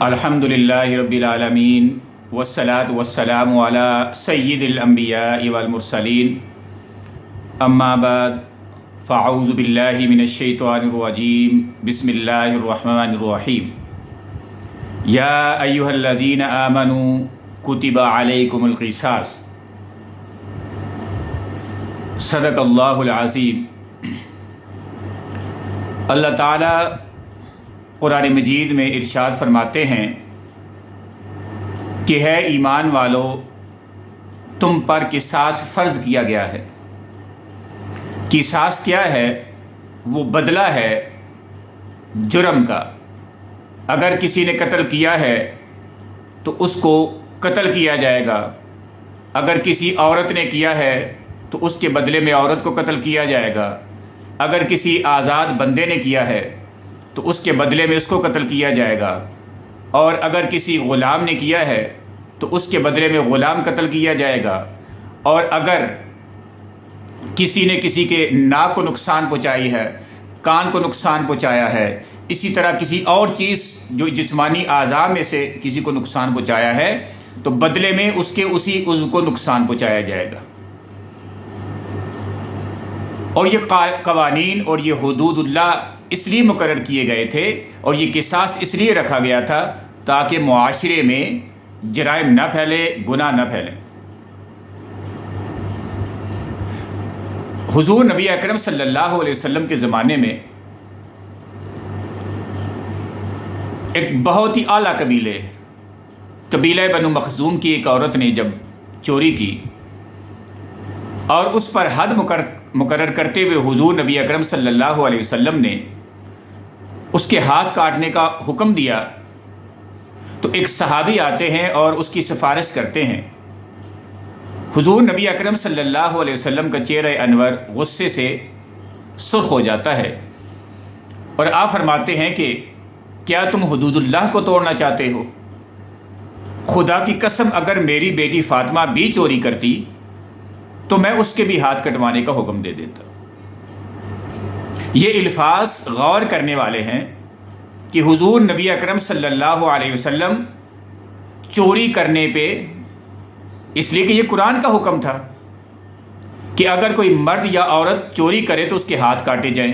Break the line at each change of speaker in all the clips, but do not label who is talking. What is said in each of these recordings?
الحمدللہ رب العالمین والصلاة والسلام علی سید الانبیاء والمرسلین اما بعد فاعوذ باللہ من الشیطان الرجیم بسم اللہ الرحمن الرحیم یا ایہا الذین آمنوا کتب علیکم القصاص صدق اللہ العظیم۔ اللہ تعالیٰ قرآن مجید میں ارشاد فرماتے ہیں کہ ہے ایمان والو، تم پر قصاص فرض کیا گیا ہے۔ قصاص کیا ہے؟ وہ بدلہ ہے جرم کا۔ اگر کسی نے قتل کیا ہے تو اس کو قتل کیا جائے گا۔ اگر کسی عورت نے کیا ہے تو اس کے بدلے میں عورت کو قتل کیا جائے گا۔ اگر کسی آزاد بندے نے کیا ہے تو اس کے بدلے میں اس کو قتل کیا جائے گا، اور اگر کسی غلام نے کیا ہے تو اس کے بدلے میں غلام قتل کیا جائے گا، اور اگر کسی نے کسی کے ناک کو نقصان پہنچائی ہے، کان کو نقصان پہنچایا ہے، اسی طرح کسی اور چیز جو جسمانی اعضاء میں سے کسی کو نقصان پہنچایا ہے تو بدلے میں اس کے اسی عضو کو نقصان پہنچایا جائے گا۔ اور یہ قوانین اور یہ حدود اللہ اس لیے مقرر کیے گئے تھے، اور یہ قصاص اس لیے رکھا گیا تھا تاکہ معاشرے میں جرائم نہ پھیلے، گناہ نہ پھیلے۔ حضور نبی اکرم صلی اللہ علیہ وسلم کے زمانے میں ایک بہت ہی اعلیٰ قبیلہ بنو مخزوم کی ایک عورت نے جب چوری کی اور اس پر حد مقرر کرتے ہوئے حضور نبی اکرم صلی اللہ علیہ وسلم نے اس کے ہاتھ کاٹنے کا حکم دیا، تو ایک صحابی آتے ہیں اور اس کی سفارش کرتے ہیں۔ حضور نبی اکرم صلی اللہ علیہ وسلم کا چہرہ انور غصے سے سرخ ہو جاتا ہے، اور آپ فرماتے ہیں کہ کیا تم حدود اللہ کو توڑنا چاہتے ہو؟ خدا کی قسم اگر میری بیٹی فاطمہ بھی چوری کرتی تو میں اس کے بھی ہاتھ کٹوانے کا حکم دے دیتا۔ یہ الفاظ غور کرنے والے ہیں کہ حضور نبی اکرم صلی اللہ علیہ وسلم چوری کرنے پہ، اس لیے کہ یہ قرآن کا حکم تھا کہ اگر کوئی مرد یا عورت چوری کرے تو اس کے ہاتھ کاٹے جائیں،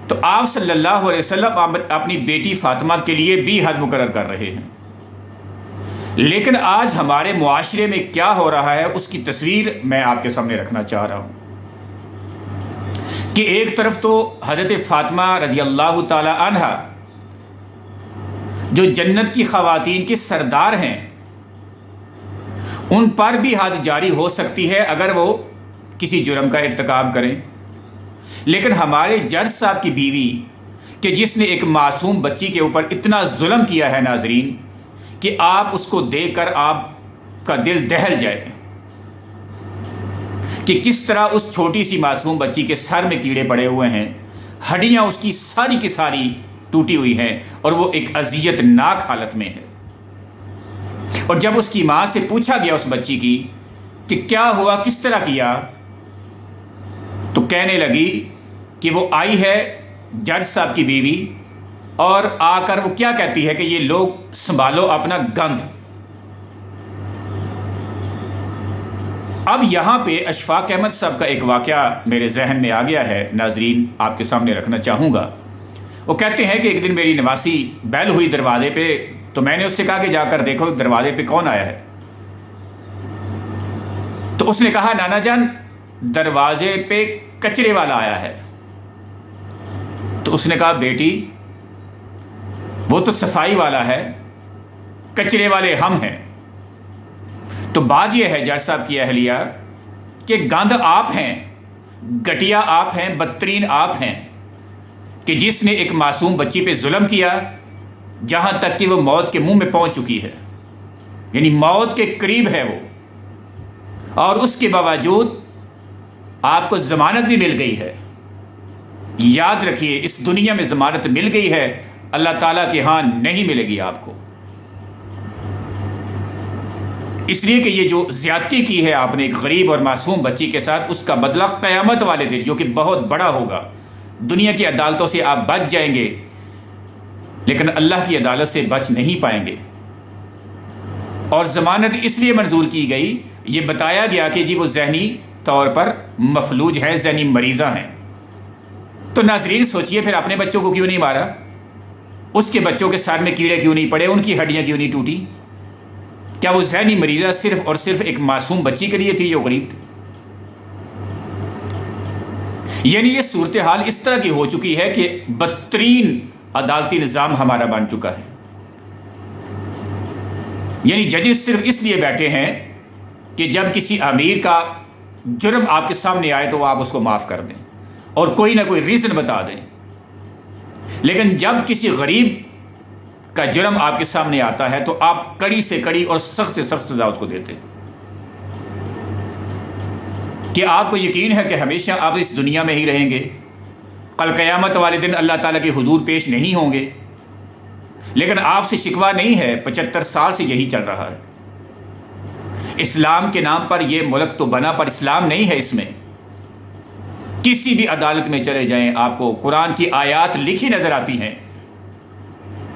تو آپ صلی اللہ علیہ وسلم اپنی بیٹی فاطمہ کے لیے بھی حد مقرر کر رہے ہیں۔ لیکن آج ہمارے معاشرے میں کیا ہو رہا ہے اس کی تصویر میں آپ کے سامنے رکھنا چاہ رہا ہوں کہ ایک طرف تو حضرت فاطمہ رضی اللہ تعالی عنہا جو جنت کی خواتین کی سردار ہیں، ان پر بھی حد جاری ہو سکتی ہے اگر وہ کسی جرم کا ارتکاب کریں، لیکن ہمارے جج صاحب کی بیوی کہ جس نے ایک معصوم بچی کے اوپر اتنا ظلم کیا ہے ناظرین کہ آپ اس کو دیکھ کر آپ کا دل دہل جائے کہ کس طرح اس چھوٹی سی معصوم بچی کے سر میں کیڑے پڑے ہوئے ہیں، ہڈیاں اس کی ساری کی ساری ٹوٹی ہوئی ہیں، اور وہ ایک اذیت ناک حالت میں ہے۔ اور جب اس کی ماں سے پوچھا گیا اس بچی کی کہ کیا ہوا، کس طرح کیا، تو کہنے لگی کہ وہ آئی ہے جج صاحب کی بیوی، اور آ کر وہ کیا کہتی ہے کہ یہ لوگ سنبھالو اپنا گند۔ اب یہاں پہ اشفاق احمد صاحب کا ایک واقعہ میرے ذہن میں آ گیا ہے، ناظرین آپ کے سامنے رکھنا چاہوں گا۔ وہ کہتے ہیں کہ ایک دن میری نواسی بیل ہوئی دروازے پہ، تو میں نے اس سے کہا کہ جا کر دیکھو دروازے پہ کون آیا ہے۔ تو اس نے کہا نانا جان دروازے پہ کچرے والا آیا ہے۔ تو اس نے کہا بیٹی وہ تو صفائی والا ہے، کچرے والے ہم ہیں۔ تو بات یہ ہے جج صاحب کی اہلیہ کہ گند آپ ہیں، گٹیا آپ ہیں، بدترین آپ ہیں کہ جس نے ایک معصوم بچی پہ ظلم کیا، جہاں تک کہ وہ موت کے منہ میں پہنچ چکی ہے، یعنی موت کے قریب ہے وہ، اور اس کے باوجود آپ کو ضمانت بھی مل گئی ہے۔ یاد رکھیے اس دنیا میں ضمانت مل گئی ہے، اللہ تعالیٰ کے ہاں نہیں ملے گی آپ کو، اس لیے کہ یہ جو زیادتی کی ہے آپ نے ایک غریب اور معصوم بچی کے ساتھ، اس کا بدلہ قیامت والے دن جو کہ بہت بڑا ہوگا، دنیا کی عدالتوں سے آپ بچ جائیں گے لیکن اللہ کی عدالت سے بچ نہیں پائیں گے۔ اور ضمانت اس لیے منظور کی گئی، یہ بتایا گیا کہ جی وہ ذہنی طور پر مفلوج ہے، ذہنی مریضہ ہیں۔ تو ناظرین سوچئے پھر اپنے بچوں کو کیوں نہیں مارا؟ اس کے بچوں کے سر میں کیڑے کیوں نہیں پڑے؟ ان کی ہڈیاں کیوں نہیں ٹوٹی؟ کیا وہ ذہنی مریضہ صرف اور صرف ایک معصوم بچی کے لیے تھی جو غریب تھی؟ یعنی یہ صورتحال اس طرح کی ہو چکی ہے کہ بدترین عدالتی نظام ہمارا بن چکا ہے۔ یعنی ججز صرف اس لیے بیٹھے ہیں کہ جب کسی امیر کا جرم آپ کے سامنے آئے تو آپ اس کو معاف کر دیں اور کوئی نہ کوئی ریزن بتا دیں، لیکن جب کسی غریب کا جرم آپ کے سامنے آتا ہے تو آپ کڑی سے کڑی اور سخت سے سخت سزا اس کو دیتے ہیں۔ کہ آپ کو یقین ہے کہ ہمیشہ آپ اس دنیا میں ہی رہیں گے، کل قیامت والے دن اللہ تعالیٰ کے حضور پیش نہیں ہوں گے، لیکن آپ سے شکوہ نہیں ہے، 75 سال سے یہی چل رہا ہے۔ اسلام کے نام پر یہ ملک تو بنا، پر اسلام نہیں ہے اس میں۔ کسی بھی عدالت میں چلے جائیں آپ کو قرآن کی آیات لکھی نظر آتی ہیں،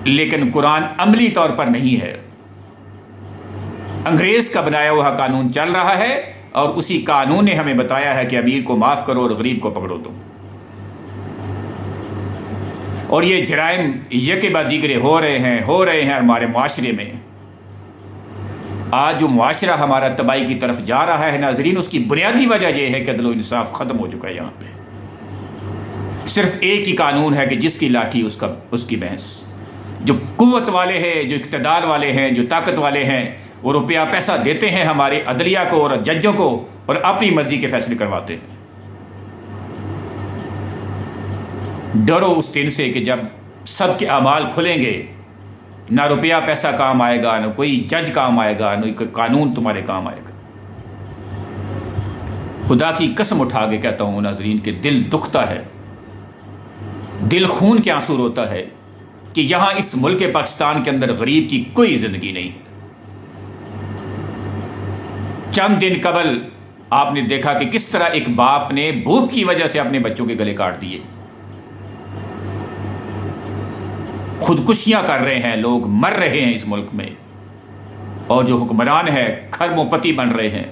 لیکن قرآن عملی طور پر نہیں ہے۔ انگریز کا بنایا ہوا قانون چل رہا ہے، اور اسی قانون نے ہمیں بتایا ہے کہ امیر کو معاف کرو اور غریب کو پکڑو تم۔ اور یہ جرائم یکے بعد دیگرے ہو رہے ہیں ہمارے معاشرے میں۔ آج جو معاشرہ ہمارا تباہی کی طرف جا رہا ہے ناظرین، اس کی بنیادی وجہ یہ ہے کہ عدل و انصاف ختم ہو چکا ہے۔ یہاں پہ صرف ایک ہی قانون ہے کہ جس کی لاٹھی اس کی بھینس۔ جو قوت والے ہیں، جو اقتدار والے ہیں، جو طاقت والے ہیں، وہ روپیہ پیسہ دیتے ہیں ہمارے عدلیہ کو اور ججوں کو، اور اپنی مرضی کے فیصلے کرواتے ہیں۔ ڈرو اس دن سے کہ جب سب کے اعمال کھلیں گے، نہ روپیہ پیسہ کام آئے گا، نہ کوئی جج کام آئے گا، نہ کوئی قانون تمہارے کام آئے گا۔ خدا کی قسم اٹھا کے کہتا ہوں ناظرین کہ دل دکھتا ہے، دل خون کے آنسو روتا ہے کہ یہاں اس ملک پاکستان کے اندر غریب کی کوئی زندگی نہیں۔ چند دن قبل آپ نے دیکھا کہ کس طرح ایک باپ نے بھوک کی وجہ سے اپنے بچوں کے گلے کاٹ دیے۔ خودکشیاں کر رہے ہیں لوگ، مر رہے ہیں اس ملک میں، اور جو حکمران ہیں کھربوں پتی بن رہے ہیں،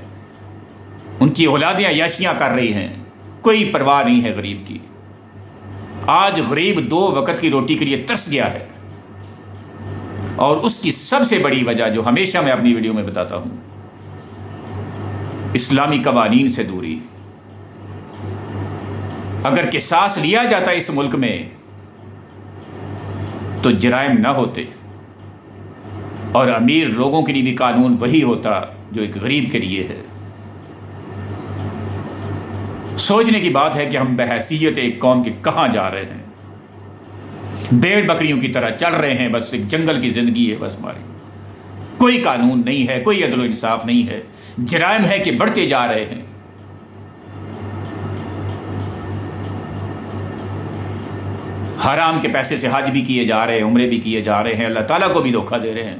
ان کی اولادیں عیاشیاں کر رہی ہیں، کوئی پرواہ نہیں ہے غریب کی۔ آج غریب 2 وقت کی روٹی کے لیے ترس گیا ہے، اور اس کی سب سے بڑی وجہ جو ہمیشہ میں اپنی ویڈیو میں بتاتا ہوں، اسلامی قوانین سے دوری۔ اگر قصاص لیا جاتا اس ملک میں تو جرائم نہ ہوتے، اور امیر لوگوں کے لیے بھی قانون وہی ہوتا جو ایک غریب کے لیے ہے۔ سوچنے کی بات ہے کہ ہم بحیثیت ایک قوم کے کہاں جا رہے ہیں، بھیڑ بکریوں کی طرح چل رہے ہیں، بس ایک جنگل کی زندگی ہے بس ہماری۔ کوئی قانون نہیں ہے، کوئی عدل و انصاف نہیں ہے، جرائم ہے کہ بڑھتے جا رہے ہیں۔ حرام کے پیسے سے حج بھی کیے جا رہے ہیں، عمرے بھی کیے جا رہے ہیں، اللہ تعالیٰ کو بھی دھوکہ دے رہے ہیں،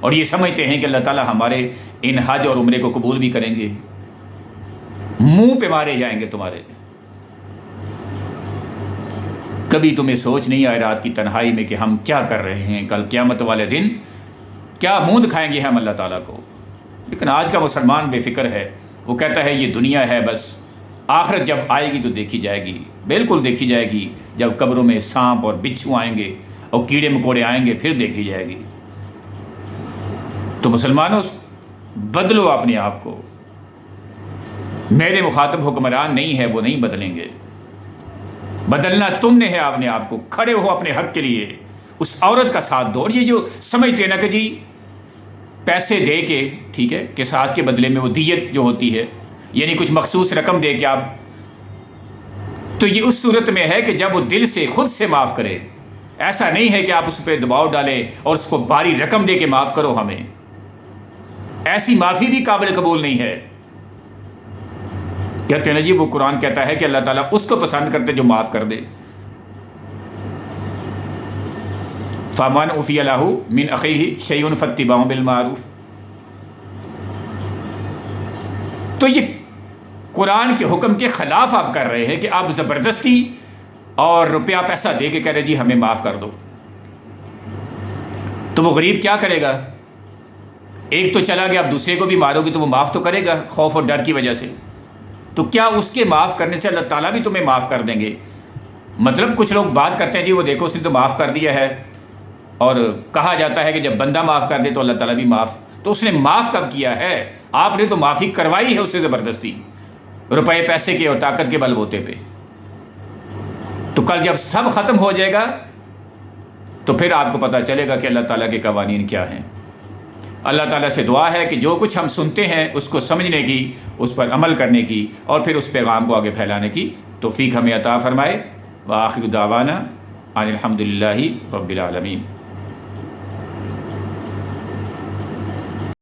اور یہ سمجھتے ہیں کہ اللہ تعالیٰ ہمارے ان حج اور عمرے کو قبول بھی کریں گے۔ منہ پہ مارے جائیں گے تمہارے۔ کبھی تمہیں سوچ نہیں آئے رات کی تنہائی میں کہ ہم کیا کر رہے ہیں، کل قیامت والے دن کیا منہ دکھائیں گے ہم اللہ تعالیٰ کو؟ لیکن آج کا مسلمان بے فکر ہے، وہ کہتا ہے یہ دنیا ہے بس، آخرت جب آئے گی تو دیکھی جائے گی۔ بالکل دیکھی جائے گی، جب قبروں میں سانپ اور بچھو آئیں گے اور کیڑے مکوڑے آئیں گے پھر دیکھی جائے گی۔ تو مسلمانوں بدلو اپنے آپ کو۔ میرے مخاطب حکمران نہیں ہے، وہ نہیں بدلیں گے، بدلنا تم نے ہے اپنے آپ کو۔ کھڑے ہو اپنے حق کے لیے، اس عورت کا ساتھ دو۔ اور یہ جو سمجھتے نا کہ جی پیسے دے کے، ٹھیک ہے، قصاص کے بدلے میں وہ دیت جو ہوتی ہے، یعنی کچھ مخصوص رقم دے کے آپ، تو یہ اس صورت میں ہے کہ جب وہ دل سے خود سے معاف کرے۔ ایسا نہیں ہے کہ آپ اس پہ دباؤ ڈالیں اور اس کو بھاری رقم دے کے معاف کرو ہمیں، ایسی معافی بھی قابل قبول نہیں ہے۔ کہتے ہیں نا جی وہ قرآن کہتا ہے کہ اللہ تعالیٰ اس کو پسند کرتے جو معاف کر دے۔ فَمَنْ عُفِيَ لَهُ مِنْ أَخِيهِ شَيْءٌ فَاتِّبَاعٌ بِالْمَعْرُوفِ۔ تو یہ قرآن کے حکم کے خلاف آپ کر رہے ہیں کہ آپ زبردستی اور روپیہ پیسہ دے کے کہہ رہے جی ہمیں معاف کر دو۔ تو وہ غریب کیا کرے گا؟ ایک تو چلا گیا، اب دوسرے کو بھی مارو گے تو وہ معاف تو کرے گا خوف اور ڈر کی وجہ سے، تو کیا اس کے معاف کرنے سے اللہ تعالیٰ بھی تمہیں معاف کر دیں گے؟ مطلب کچھ لوگ بات کرتے ہیں جی وہ دیکھو اس نے تو معاف کر دیا ہے، اور کہا جاتا ہے کہ جب بندہ معاف کر دے تو اللہ تعالیٰ بھی معاف، تو اس نے معاف کب کیا ہے؟ آپ نے تو معافی کروائی ہے اس سے زبردستی، روپے پیسے کے اور طاقت کے بل بوتے پہ۔ تو کل جب سب ختم ہو جائے گا تو پھر آپ کو پتہ چلے گا کہ اللہ تعالیٰ کے قوانین کیا ہیں۔ اللہ تعالیٰ سے دعا ہے کہ جو کچھ ہم سنتے ہیں اس کو سمجھنے کی، اس پر عمل کرنے کی، اور پھر اس پیغام کو آگے پھیلانے کی توفیق ہمیں عطا فرمائے۔ وآخر دعوانا ان الحمد للہ رب العالمین۔